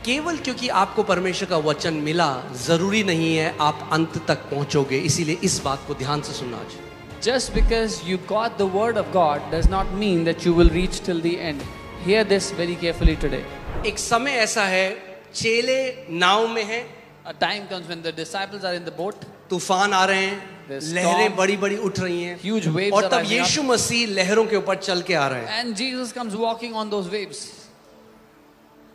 केवल क्योंकि आपको परमेश्वर का वचन मिला जरूरी नहीं है आप अंत तक पहुंचोगे, इसीलिए इस बात को ध्यान से सुनना आज। Just because you got the word of God does not mean that you will reach till the end. Hear this very carefully today. एक समय ऐसा है, चेले नाव में हैं, A time comes when the disciples are in the boat, तूफान आ रहे हैं, The storm, लहरें बड़ी बड़ी उठ रही हैं, huge waves और are तब rising up, यीशु मसीह लहरों के ऊपर चल के आ रहे हैं। and Jesus comes walking on those waves.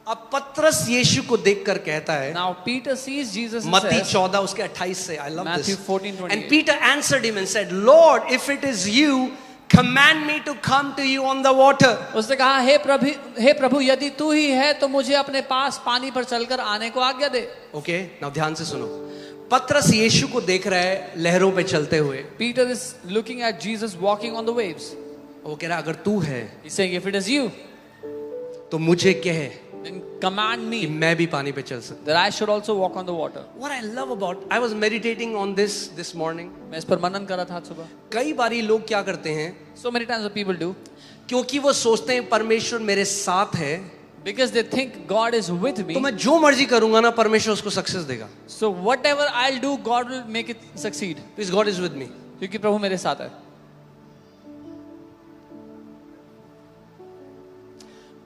अब पतरस यीशु को देखकर कहता है, Now Peter sees Jesus and मत्ती says, 14 उसके 28 से, I love Matthew this. 14:28. And Peter answered him and said, Lord, if it is you, command me to come to you on the water. उसने कहा, हे प्रभु यदि तू ही है तो मुझे अपने पास पानी पर चलकर आने को आज्ञा दे। Okay, now ध्यान से सुनो। पतरस यीशु को देख रहा है लहरों पे चलते हुए। Peter is looking at Jesus walking on the waves. वो कह रहा है अगर तू है He's saying, if it is you, तो मुझे कह then command कि me मैं भी पानी पे चल सकता। that I should also walk on the water. What I love about, I was meditating on this morning. मैं इस पर मनन कर रहा था आज सुबह. कई बारी लोग क्या करते हैं, So many times what people do, क्योंकि वो सोचते हैं परमेश्वर मेरे साथ है, because they think God is with तो me, मैं जो मर्जी करूंगा ना परमेश्वर उसको सक्सेस देगा। so whatever I'll do, God will make it succeed. Because God is with me. क्योंकि प्रभु मेरे साथ है.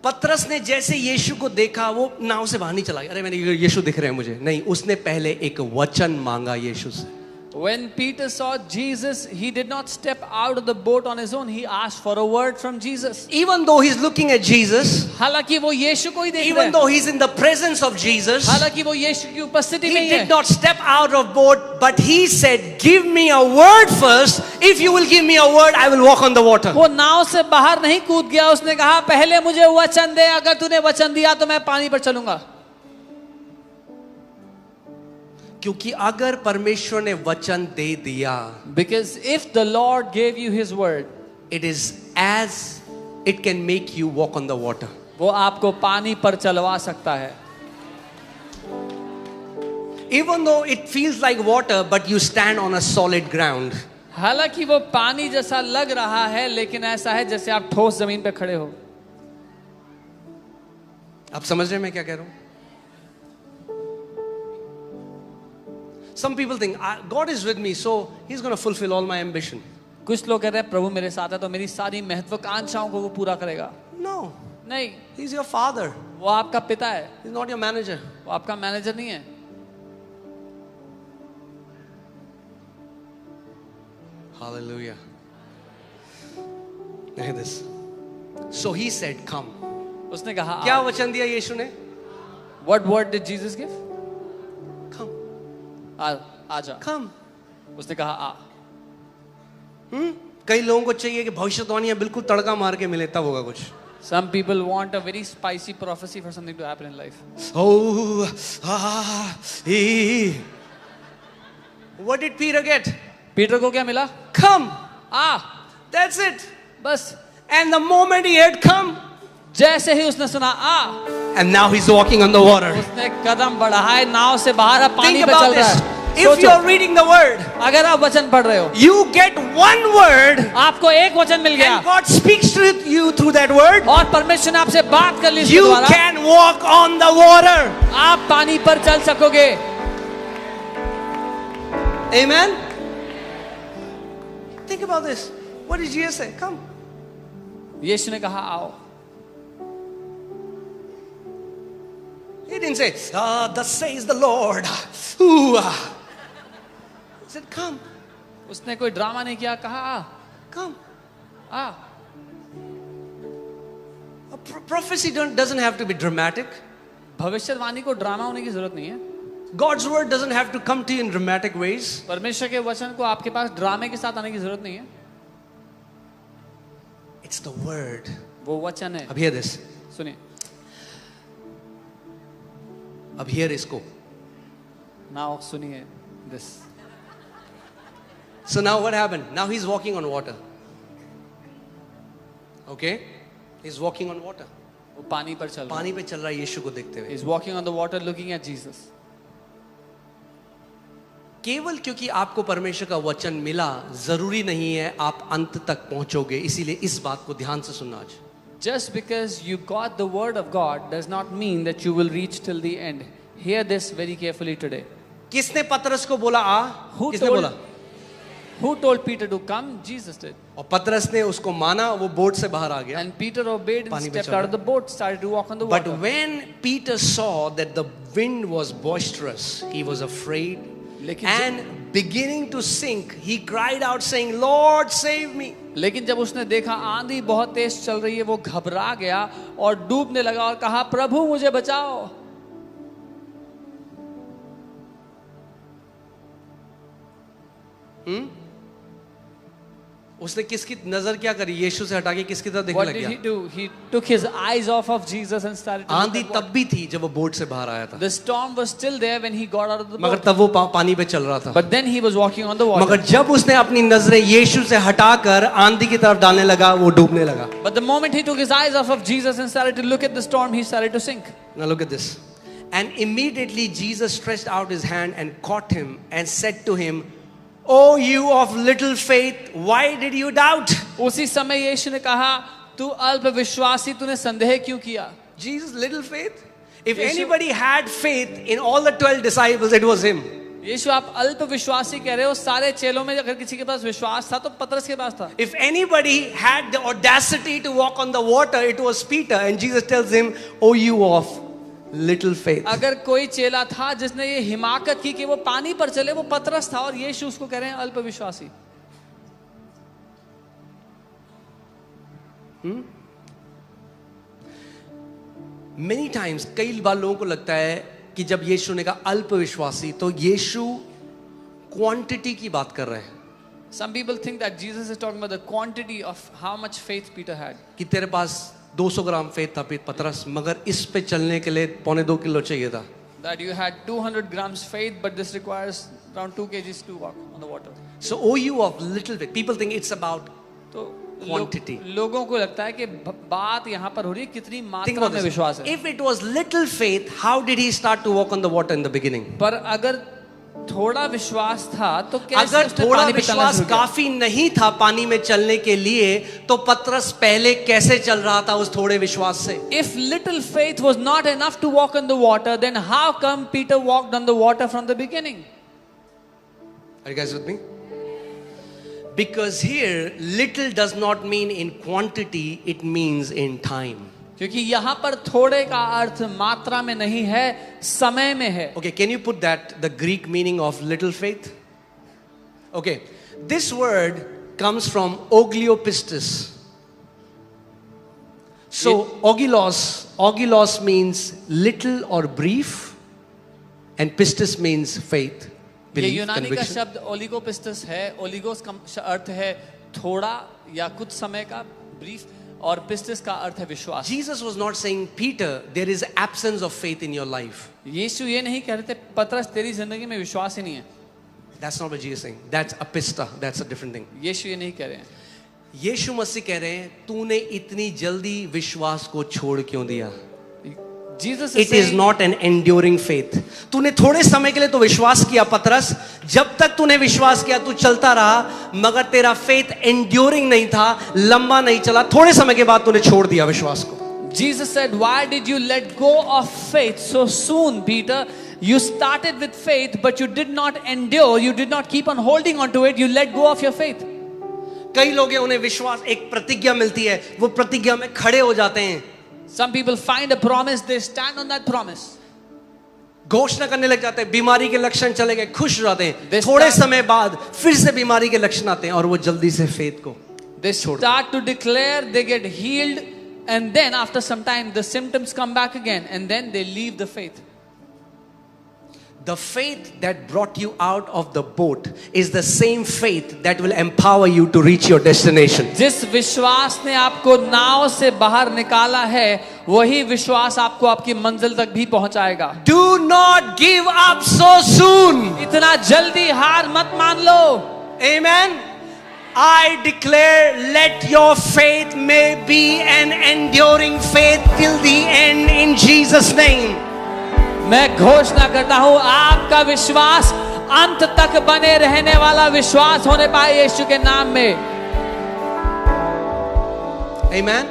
पतरस ने जैसे यीशु को देखा वो नाव से बाहर नहीं चला गया, अरे मैंने यीशु दिख रहे हैं मुझे, नहीं, उसने पहले एक वचन मांगा यीशु से। When Peter saw Jesus, he did not step out of the boat on his own. He asked for a word from Jesus. Even though he's looking at Jesus, हालांकि वो यीशु को ही देख रहे even हैं. though he's in the presence of Jesus, हालांकि वो यीशु की उपस्थिति में he ही है. did not step out of boat, but he said, give me a word first. If you will give me a word, I will walk on the water. वो नाव से बाहर नहीं कूद गया. उसने कहा पहले मुझे वचन दे, अगर तूने वचन दिया तो मैं पानी पर चलूंगा. क्योंकि अगर परमेश्वर ने वचन दे दिया, Because if the Lord gave you his word, it is as it can make you walk on the water. वो आपको पानी पर चलवा सकता है. Even though it feels like water, but you stand on a solid ground. हालांकि वो पानी जैसा लग रहा है, लेकिन ऐसा है जैसे आप ठोस जमीन पे खड़े हो. आप समझ रहे हैं मैं क्या कह रहा हूं? Some people think God is with me, so He's going to fulfill all my ambition. कुछ लोग कह रहे हैं प्रभु मेरे साथ है तो मेरी सारी महत्वाकांक्षाओं को वो पूरा करेगा. No, नहीं, He's your father. वो आपका पिता है, He's not your manager. वो आपका मैनेजर नहीं है. Hallelujah. Look at this. So He said, "Come." उसने कहा क्या वचन दिया यीशु ने? What word did Jesus give? Come, आजा. come. उसने कहा आ. कई लोगों को चाहिए कि भविष्यवाणियां बिल्कुल तड़का मार के मिले तब होगा कुछ. Some people want a very spicy prophecy for something to happen in life. Oh, what did Peter get? Peter को क्या मिला? Come. आ. That's it. बस. And the moment he had come, जैसे ही उसने सुना आ, and now he's walking on the water. उसने कदम बढ़ाए, नाव से बाहर अब पानी Think पे about चल रहा this. है. If सोचो, you're reading the word, अगर आप वचन पढ़ रहे हो, you get one word, आपको एक वचन मिल गया and God speaks to you through that word. और परमेश्वर ने आपसे बात कर ली इसके You द्वारा, can walk on the water. आप पानी पर चल सकोगे. Amen. Think about this. What did Jesus say? Come. यीशु ने कहा आओ. He didn't say, thus says the Lord. Ooh. He said, come, उसने कोई ड्रामा नहीं किया, कहा आ. come. Uh. A prophecy doesn't have to be dramatic. भविष्यवाणी को ड्रामा होने की जरूरत नहीं है. God's word doesn't have to come to you in dramatic ways. परमेश्वर के वचन को आपके पास ड्रामे के साथ आने की जरूरत नहीं है. It's the word. वो वचन है. अब hear this. सुनिए. अब hear इसको. Now सुनिए this. So now what happened? Now he's walking on water. Okay? He's walking on water. वो पानी पर चल रहा है. पानी पे चल रहा है यीशु को देखते हुए. He's walking on the water looking at Jesus. केवल क्योंकि आपको परमेश्वर का वचन मिला जरूरी नहीं है आप अंत तक पहुंचोगे, इसीलिए इस बात को ध्यान से सुनना आज। Just because you got the word of God does not mean that you will reach till the end. Hear this very carefully today. किसने पतरस को बोला आ? Who किसने told- बोला? Who told Peter to come? Jesus did. और पतरस ने उसको माना, वो बोट से बाहर आ गया. And Peter obeyed and पानी में stepped चला. out of the boat, started to walk on the But water. when Peter saw that the wind was boisterous, he was afraid लेकिन and beginning to sink, he cried out saying, Lord, save me. लेकिन जब उसने देखा आंधी बहुत तेज चल रही है, वो घबरा गया और डूबने लगा और कहा, प्रभु मुझे बचाओ. उसने किसकी नजर क्या करी? यीशु से हटा के किसकी तरफ देखने What लग did he गया? do? He took his eyes off of Jesus and started to look आंधी at तब water. भी थी जब वो बोट से बाहर आया था, The storm was still there when he got out of the मगर boat. तब वो पानी पे चल रहा था. But then he was walking on the water. मगर जब उसने अपनी नजरें यीशु से हटाकर आंधी की तरफ डालने लगा, वो डूबने लगा. But the moment he took his eyes off of Jesus and started to look at the storm, he started to sink. Now look at this. And immediately Jesus stretched out his hand and caught him and said to him, "O you of little faith, why did you doubt?" उसी समय यीशु ने कहा, तू अल्प विश्वासी, तूने संदेह क्यों किया? Jesus, little faith. If Yeshu- anybody had faith in all the 12 disciples, it was him. यीशु, आप अल्प विश्वासी कह रहे हो, सारे चेलों में अगर किसी के पास विश्वास था तो पतरस के पास था. If anybody had the audacity to walk on the water, it was Peter. And Jesus tells him, "O you of little faith." अगर कोई चेला था जिसने ये हिमाकत की कि वो पानी पर चले, वो पतरस था, और यीशु उसको कह रहे हैं अल्प विश्वासी. Many times, कई बार लोगों को लगता है कि जब यीशु ने कहा अल्प विश्वासी, तो यीशु क्वांटिटी की बात कर रहे हैं Some people think that Jesus is talking about the quantity of how much faith Peter had. कि तेरे पास 200 ग्राम फेथ था पतरस, मगर इस पे चलने के लिए 1.25 किलो चाहिए था. That you had 200 grams faith, but this requires around 2 kgs to walk on the water. So, O you of little faith, people think it's about तो Quantity. लोगों को लगता है कि बात यहाँ पर हो रही है कितनी think मात्रा about में this. विश्वास है. If it was little faith, how did he start to walk on the water in the beginning? पर अगर थोड़ा विश्वास था तो कैसे अगर उसने थोड़ा पानी पे चलना विश्वास शुरू किया? काफी नहीं था पानी में चलने के लिए, तो पतरस पहले कैसे चल रहा था उस थोड़े विश्वास से? If little faith was not enough to walk on the water, then how come Peter walked on the water from the beginning? Are you guys with me? Because here little does not mean in quantity, it means in time. क्योंकि यहाँ पर थोड़े का अर्थ मात्रा में नहीं है, समय में है. Okay, can you put that the Greek meaning of little faith? Okay, this word comes from ogliopistis. So ogilos means little or brief, and pistis means faith, ये belief, यूनानी का conviction. शब्द ओलिगोपिस्टस है. ओलिगोस का अर्थ है थोड़ा या कुछ समय का, ब्रीफ, और पिस्टिस का अर्थ है विश्वास. Jesus was not saying, Peter, there is absence of faith in your life. यीशु ये नहीं कह रहे थे पतरस तेरी जिंदगी में विश्वास ही नहीं है. That's not what Jesus is saying. That's apista. That's a different thing. यीशु ये नहीं कह रहे हैं. यीशु मसीह कह रहे हैं, तूने इतनी जल्दी विश्वास को छोड़ क्यों दिया? Jesus is It is saying, not an enduring faith. तूने थोड़े समय के लिए तो विश्वास किया पतरस, जब तक तूने विश्वास किया तू चलता रहा, मगर तेरा फेथ enduring नहीं था, लंबा नहीं चला. थोड़े समय के बाद तूने छोड़ दिया विश्वास को. Jesus said, why did you let go of faith so soon, Peter? You started with faith, but you did not endure. You did not keep on holding on to it. You let go of your faith. कई लोग हैं, उन्हें विश्वास, एक प्रतिज्ञा मिलती है, वो प्रतिज्ञा में खड़े हो जाते हैं, Some people find a promise, they stand on that promise. घोषणा करने लग जाते हैं, बीमारी के लक्षण चले गए, खुश हो जाते हैं. They थोड़े start- समय बाद फिर से बीमारी के लक्षण आते हैं और वो जल्दी से फेथ को. They start to declare, they get healed, and then after some time the symptoms come back again, and then they leave the faith. The faith that brought you out of the boat is the same faith that will empower you to reach your destination. जिस विश्वास ने आपको नाव से बाहर निकाला है, वही विश्वास आपको आपकी मंजिल तक भी पहुंचाएगा. Do not give up so soon. इतना जल्दी हार मत मान लो. Amen. I declare, let your faith may be an enduring faith till the end in Jesus' name. मैं घोषणा करता हूं, आपका विश्वास अंत तक बने रहने वाला विश्वास होने पाए यीशु के नाम में. Amen.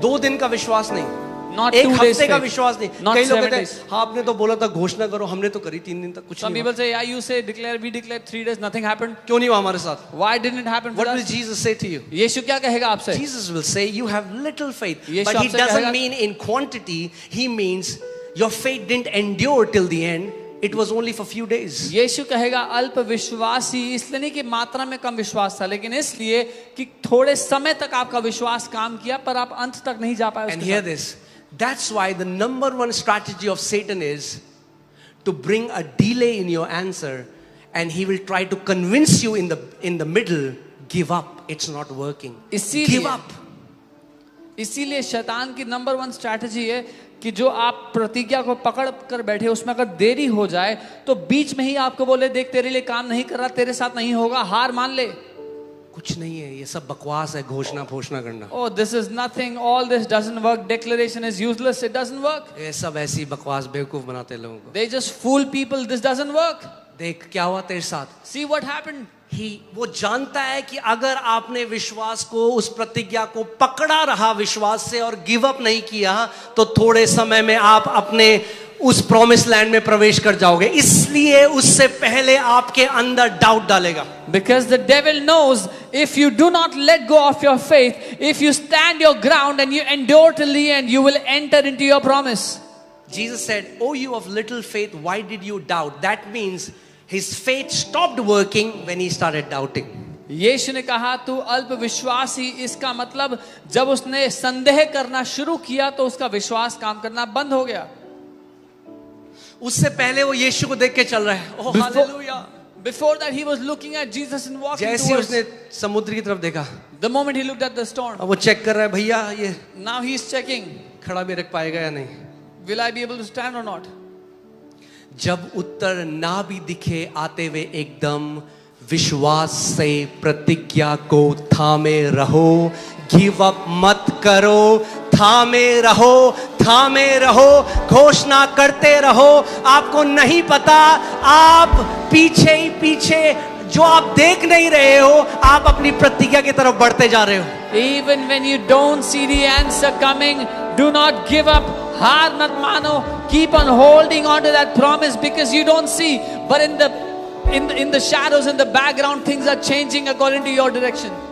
2 दिन का विश्वास नहीं, Not एक 2 days हफ्ते का faith. विश्वास नहीं। Not कई लोग 7 कहते days. हैं हाँ आपने तो बोला था घोषणा करो, हमने तो करी 3 दिन तक कुछ Some नहीं people हुआ। say, yeah, you say declare, we declare 3 days, nothing happened. क्यों नहीं हुआ हमारे साथ? Why didn't it happen for What will us? Jesus say to you? यीशु क्या कहेगा आपसे? Jesus will say you have little faith, Yeshu but he आपसे doesn't कहेगा- mean in quantity. He means your faith didn't endure till the end. It was only for few days. यीशु कहेगा अल्प विश्वासी, इसलिए नहीं कि मात्रा में कम विश्वास था, लेकिन इसलिए कि थोड़े समय तक आपका विश्वास काम किया पर आप अंत तक नहीं जा पाए And उसके hear साथ। this. That's why the number one strategy of Satan is to bring a delay in your answer, and he will try to convince you in the middle, give up. It's not working. इसीलिए- Give up. इसीलिए शैतान की number 1 strategy है कि जो आप प्रतिज्ञा को पकड़ कर बैठे उसमें अगर देरी हो जाए तो बीच में ही आपको बोले देख तेरे लिए काम नहीं कर रहा, तेरे साथ नहीं होगा, हार मान ले। कुछ नहीं है, ये सब बकवास है, घोषणा घोषणा करना। Oh, this is nothing, all this doesn't work, declaration is useless, it doesn't work. ये सब ऐसी बकवास बेवकूफ बनाते हैं लोगों को। They just fool people, this doesn't work. देख क्या हुआ तेरे साथ। See what happened. वो जानता है कि अगर आपने विश्वास को, उस प्रतिज्ञा को पकड़ा रहा विश्वास से और गिव अप नहीं किया तो थोड़े समय में आप अपने उस प्रॉमिस लैंड में प्रवेश कर जाओगे। इसलिए उससे पहले आपके अंदर डाउट डालेगा। Because the devil knows if you do not let go of your faith, if you stand your ground and you endure till the end, you will enter into your promise. Jesus said, "Oh you of little faith, why did you doubt?" That means his faith stopped working when he started doubting. यीशु ने कहा तू अल्प विश्वासी, इसका मतलब जब उसने संदेह करना शुरू किया तो उसका विश्वास काम करना बंद हो गया। उससे पहले वो यीशु को देख के चल रहा है। Oh hallelujah. Before that he was looking at Jesus and walking जैसे towards. उसने समुद्र की तरफ देखा, The moment he looked at the storm, अब वो चेक कर रहा है भैया ये now he is checking, खड़ा भी रख पाएगा या नहीं। will I be able to stand or not? जब उत्तर ना भी दिखे आते हुए एकदम विश्वास से प्रतिज्ञा को थामे रहो, गिव अप मत करो, थामे रहो, थामे रहो, घोषणा करते रहो। आपको नहीं पता, आप पीछे ही पीछे जो आप देख नहीं रहे हो, आप अपनी प्रतिज्ञा की तरफ बढ़ते जा रहे हो। Even when you don't see the answer coming, do not give up. हार मत मानो, keep on holding on to that promise because you don't see, but in the shadows, in the background, things are changing according to your direction.